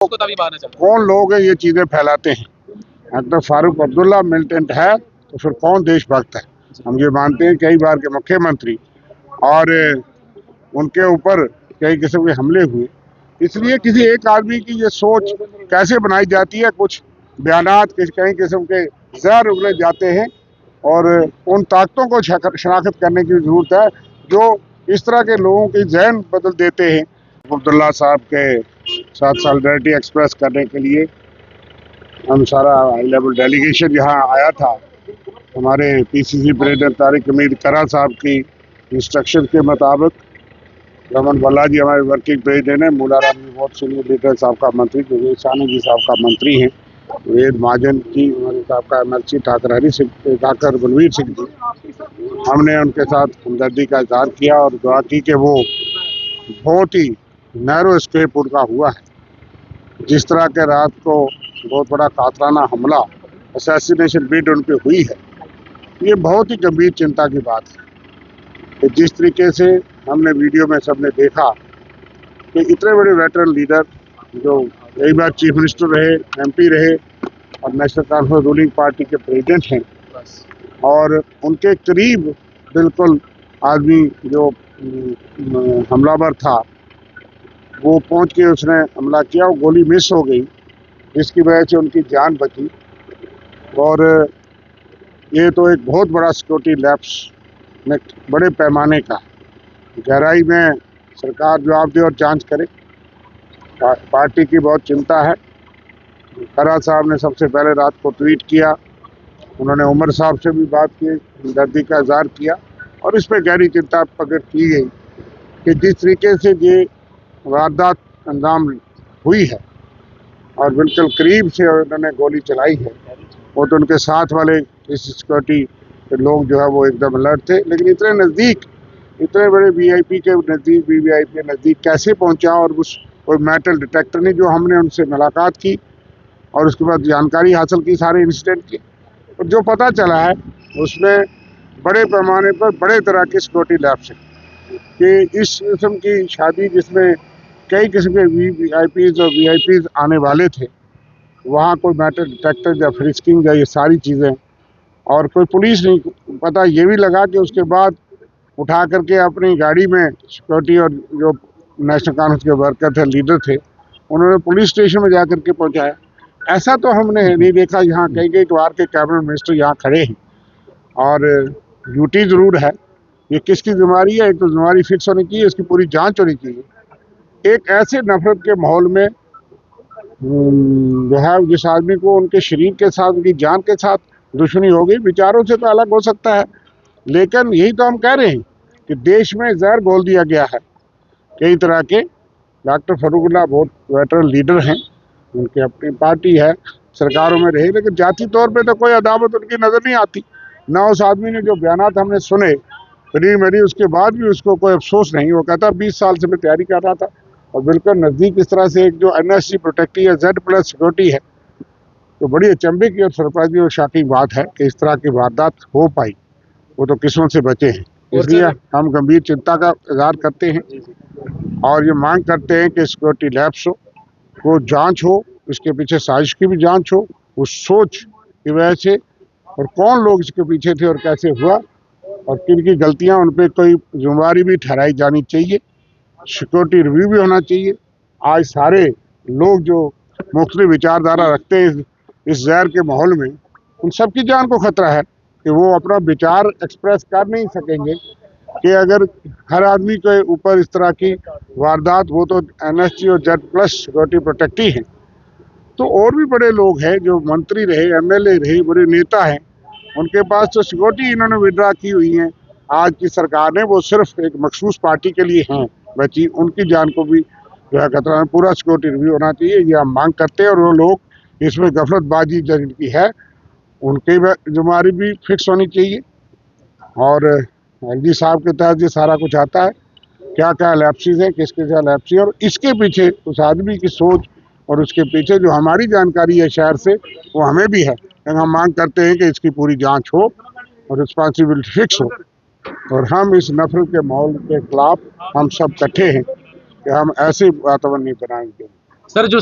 कौन लोग हैं ये चीजें फैलाते हैं। डॉक्टर फारूक अब्दुल्ला मिलिटेंट है तो फिर कौन देशभक्त है। हम ये मानते हैं कई बार के मुख्यमंत्री और उनके ऊपर कई किस्म के हमले हुए, इसलिए किसी एक आदमी की ये सोच कैसे बनाई जाती है। कुछ बयानात कई किस्म के जहर उगले जाते हैं और उन ताकतों को शनाख्त करने की जरूरत है जो इस तरह के लोगों की जहन बदल देते हैं। अब्दुल्ला साहब के साथ सॉलिडारिटी एक्सप्रेस करने के लिए हम सारा हाई लेवल डेलीगेशन यहाँ आया था। हमारे पीसीसी प्रेसिडेंट तारिक हमीद करा साहब की इंस्ट्रक्शन के मुताबिक रमन बालाजी हमारे वर्किंग प्रेसिडेंट है, मूलाराम जी बहुत सीनियर लीडर साहब का मंत्री, जो सानी जी साहब का मंत्री हैं, वेद महाजन जी हमारे साहब का एमएलसी ठाकर हरी सिंह, ठाकर बलवीर सिंह जी, हमने उनके साथ हमदर्दी का इजहार किया और दुआ की कि वो बहुत ही नैरो स्केप उनका हुआ है। जिस तरह के रात को बहुत बड़ा कातराना हमला असैसिनेशन बिड उन पर हुई है, ये बहुत ही गंभीर चिंता की बात है कि जिस तरीके से हमने वीडियो में सबने देखा कि इतने बड़े वेटरन लीडर जो कई बार चीफ मिनिस्टर रहे, एमपी रहे और नेशनल कॉन्फ्रेंस रूलिंग पार्टी के प्रेसिडेंट हैं और उनके करीब बिल्कुल आदमी जो हमलावर था वो पहुंच के उसने हमला किया, वो गोली मिस हो गई जिसकी वजह से उनकी जान बची। और ये तो एक बहुत बड़ा सिक्योरिटी लैप्स में बड़े पैमाने का, गहराई में सरकार जवाब दे और जांच करे। पार्टी की बहुत चिंता है। खरा साहब ने सबसे पहले रात को ट्वीट किया, उन्होंने उमर साहब से भी बात की, दर्दी का इजहार किया और इस पर गहरी चिंता प्रकट की गई कि जिस तरीके से ये वारदात अंजाम हुई है और बिल्कुल करीब से उन्होंने गोली चलाई है, वो तो उनके साथ वाले इस सिक्योरिटी के लोग जो है वो एकदम अलर्ट थे, लेकिन इतने नज़दीक, इतने बड़े वीआईपी के नज़दीक, वीवीआईपी के नज़दीक कैसे पहुंचा। और उस कोई मेटल डिटेक्टर नहीं, जो हमने उनसे मुलाकात की और उसके बाद जानकारी हासिल की सारे इंसिडेंट की, और जो पता चला है उसमें बड़े पैमाने पर बड़े तरह के सिक्योरिटी लैब्स हैं कि इस किस्म की शादी जिसमें कई किस्म के वीआईपीज और वीआईपीज आने वाले थे, वहाँ कोई मेटल डिटेक्टर या फ्रिस्किंग या ये सारी चीज़ें, और कोई पुलिस नहीं पता ये भी लगा कि उसके बाद उठा करके अपनी गाड़ी में सिक्योरिटी और जो नेशनल कॉन्फ्रेंस के वर्कर थे, लीडर थे, उन्होंने पुलिस स्टेशन में जा करके पहुँचाया। ऐसा तो हमने नहीं देखा। यहाँ कई बार के कैबिनेट मिनिस्टर यहाँ खड़े हैं और ड्यूटी ज़रूर है, ये किसकी जिम्मेदारी है। एक तो जिम्मेदारी फिक्स होनी चाहिए, इसकी पूरी जांच होनी चाहिए। एक ऐसे नफरत के माहौल में जो है जिस आदमी को उनके शरीर के साथ, उनकी जान के साथ दुश्मनी हो गई, विचारों से तो अलग हो सकता है, लेकिन यही तो हम कह रहे हैं कि देश में जहर घोल दिया गया है कई तरह के। डॉक्टर फारूकुल्लाह बहुत वेटरन लीडर हैं, उनकी अपनी पार्टी है, सरकारों में रहे, लेकिन जाती तौर पे तो कोई अदावत उनकी नज़र नहीं आती। ना उस आदमी ने जो बयानात हमने सुने मेरी उसके बाद भी उसको कोई अफसोस नहीं। वो कहता 20 साल से मैं तैयारी कर रहा था और बिल्कुल नज़दीक इस तरह से एक जो एनएसजी प्रोटेक्टी है, Z+ सिक्योरिटी है, तो बड़ी अचंभे की और सरप्राइजिंग और शॉकिंग बात है कि इस तरह की वारदात हो पाई। वो तो किस्मत से बचे हैं, इसलिए हम गंभीर चिंता का इजहार करते हैं और ये मांग करते हैं कि सिक्योरिटी लैब्स को जांच हो, इसके पीछे साजिश की भी जांच हो, उस सोच की वजह से, और कौन लोग इसके पीछे थे और कैसे हुआ और किन की गलतियां, उन पर कोई जिम्मेदारी भी ठहराई जानी चाहिए। सिक्योरिटी रिव्यू भी होना चाहिए। आज सारे लोग जो मुख्तलिफ विचारधारा रखते हैं इस जहर के माहौल में, उन सब की जान को खतरा है कि वो अपना विचार एक्सप्रेस कर नहीं सकेंगे कि अगर हर आदमी के ऊपर इस तरह की वारदात, वो तो एनएसजी और Z+ सिक्योरिटी प्रोटेक्टी है, तो और भी बड़े लोग हैं जो मंत्री रहे, एमएलए रहे, बड़े नेता हैं, उनके पास तो सिक्योरिटी इन्होंने विड्रा की हुई है। आज की सरकार ने वो सिर्फ एक मखसूस पार्टी के लिए हैं बची, उनकी जान को भी जो है खतरा है। पूरा सिक्योरिटी रिव्यू होना चाहिए, ये हम मांग करते हैं। और वो लोग इसमें गफलतबाजी जिनकी है, उनकी जिम्मेदारी भी फिक्स होनी चाहिए। और एलजी साहब के तहत ये सारा कुछ आता है, क्या क्या लैप्सेस हैं, किसके क्या लैप्सेस, और इसके पीछे उस आदमी की सोच और उसके पीछे जो हमारी जानकारी है शहर से, वो हमें भी है, लेकिन हम मांग करते हैं कि इसकी पूरी जांच हो और रिस्पॉन्सिबिलिटी फिक्स हो। और हम इस नफरत के माहौल के खिलाफ हम सब इकट्ठे हैं कि हम ऐसे वातावरण नहीं बनाएंगे। सर जो